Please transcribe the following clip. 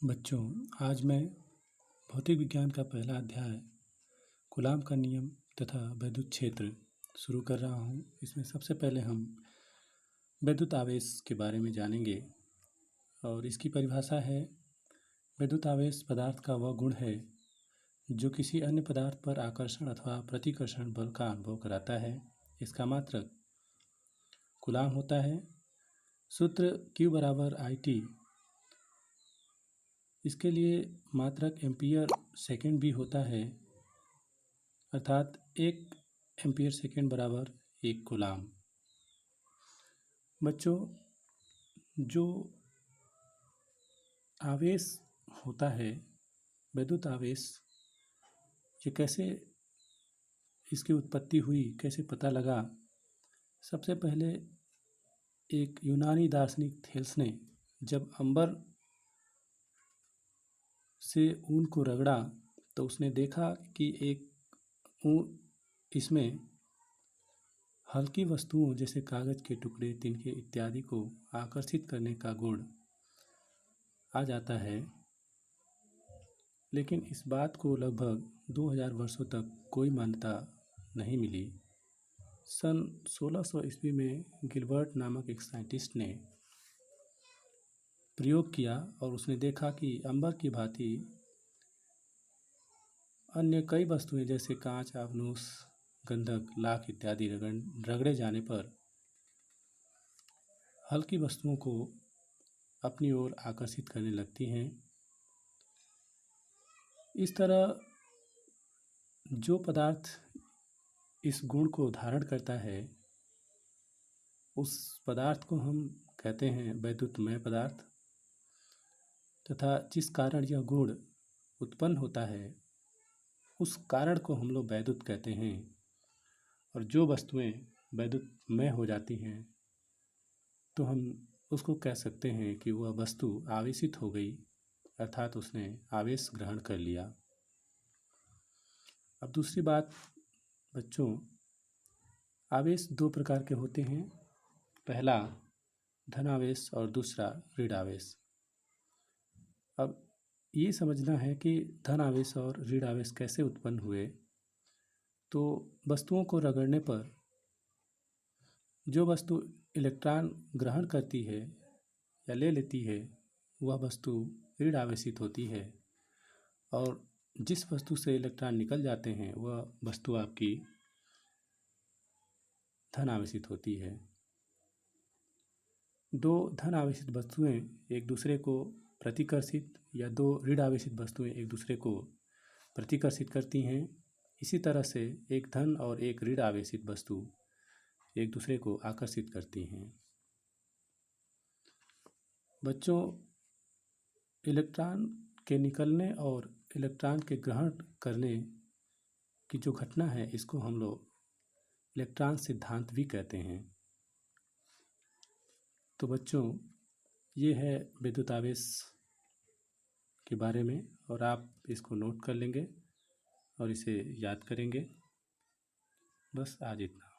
बच्चों, आज मैं भौतिक विज्ञान का पहला अध्याय कूलाम का नियम तथा वैद्युत क्षेत्र शुरू कर रहा हूँ। इसमें सबसे पहले हम वैद्युत आवेश के बारे में जानेंगे और इसकी परिभाषा है: वैद्युत आवेश पदार्थ का वह गुण है जो किसी अन्य पदार्थ पर आकर्षण अथवा प्रतिकर्षण बल का अनुभव कराता है। इसका मात्रक कूलाम होता है। सूत्र Q बराबर IT। इसके लिए मात्रक एम्पियर सेकेंड भी होता है, अर्थात 1 एम्पियर सेकेंड बराबर 1 कूलाम। बच्चों, जो आवेश होता है, वैद्युत आवेश, ये कैसे इसकी उत्पत्ति हुई, कैसे पता लगा? सबसे पहले एक यूनानी दार्शनिक थेल्स ने जब अंबर से ऊन को रगड़ा तो उसने देखा कि इसमें हल्की वस्तुओं जैसे कागज के टुकड़े, तिनके इत्यादि को आकर्षित करने का गुण आ जाता है। लेकिन इस बात को लगभग 2000 वर्षों तक कोई मान्यता नहीं मिली। सन 1600 ईस्वी में गिलबर्ट नामक एक साइंटिस्ट ने प्रयोग किया और उसने देखा कि अंबर की भांति अन्य कई वस्तुएं जैसे कांच, आपनूस, गंधक, लाख इत्यादि रगड़े जाने पर हल्की वस्तुओं को अपनी ओर आकर्षित करने लगती हैं। इस तरह जो पदार्थ इस गुण को धारण करता है, उस पदार्थ को हम कहते हैं वैद्युतमय पदार्थ, तथा जिस कारण यह गुण उत्पन्न होता है उस कारण को हम लोग वैद्युत कहते हैं। और जो वस्तुएं वैद्युतमय हो जाती हैं तो हम उसको कह सकते हैं कि वह वस्तु आवेशित हो गई, अर्थात उसने आवेश ग्रहण कर लिया। अब दूसरी बात बच्चों, आवेश दो प्रकार के होते हैं। पहला धन आवेश और दूसरा ऋण आवेश। अब ये समझना है कि धन आवेश और ऋण आवेश कैसे उत्पन्न हुए। तो वस्तुओं को रगड़ने पर जो वस्तु इलेक्ट्रॉन ग्रहण करती है या ले लेती है वह वस्तु ऋण आवेशित होती है, और जिस वस्तु से इलेक्ट्रॉन निकल जाते हैं वह वस्तु आपकी धन आवेशित होती है। दो धन आवेशित वस्तुएं एक दूसरे को प्रतिकर्षित या दो ऋण आवेशित वस्तुएं एक दूसरे को प्रतिकर्षित करती हैं। इसी तरह से एक धन और एक ऋण आवेशित वस्तु एक दूसरे को आकर्षित करती हैं। बच्चों, इलेक्ट्रॉन के निकलने और इलेक्ट्रॉन के ग्रहण करने की जो घटना है इसको हम लोग इलेक्ट्रॉन सिद्धांत भी कहते हैं। तो बच्चों, ये है विद्युत आवेश के बारे में, और आप इसको नोट कर लेंगे और इसे याद करेंगे। बस आज इतना।